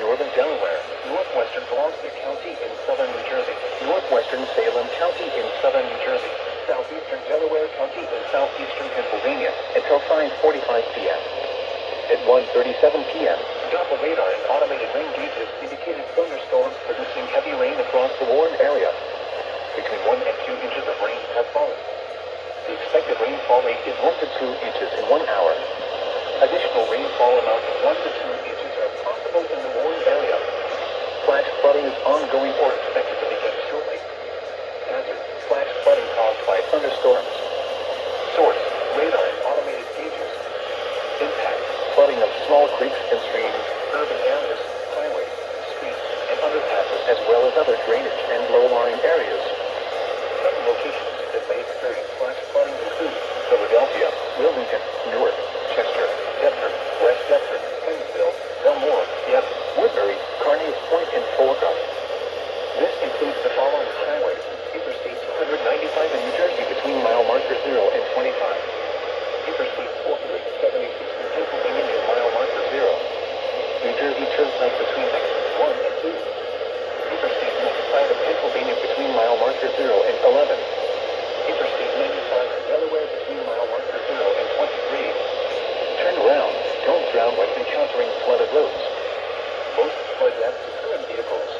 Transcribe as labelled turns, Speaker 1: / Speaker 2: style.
Speaker 1: Northern Delaware. Northwestern Gloucester County in southern New Jersey. Northwestern Salem County in southern New Jersey. Southeastern Delaware County in southeastern Pennsylvania until 5:45 p.m. At 1:37 p.m., Doppler radar and automated rain gauges indicated thunderstorms producing heavy rain across the Warren area. Between 1 and 2 inches of rain have fallen. The expected rainfall rate is 1 to 2 inches in 1 hour. Additional rainfall amounts of 1 to 2 inches are possible in the Warren area. Flash flooding is ongoing or expected to begin shortly. Hazard: flash flooding caused by thunderstorms. Source: radar and automated gauges. Impact: flooding of small creeks and streams, urban areas, highways, streets, and underpasses, as well as other drainage and low-lying areas. Some locations that may experience flash flooding include Philadelphia, Wilmington, Newark, Chester, Deptford, West Deptford, Pennsville, Belmore, Yep, Woodbury, Carneys Point, and Fulton. This includes the following highways: Interstate 295 in New Jersey between mile marker 0 and 25. Interstate 476 in Pennsylvania near mile marker 0. New Jersey Turnpike between exits 1 and 2. Interstate 95 in Pennsylvania between mile marker 0 and 11. Interstate 95 in Delaware between mile marker 0 and 23. Turn around. Don't drown when encountering flooded roads. Most flood deaths occur in vehicles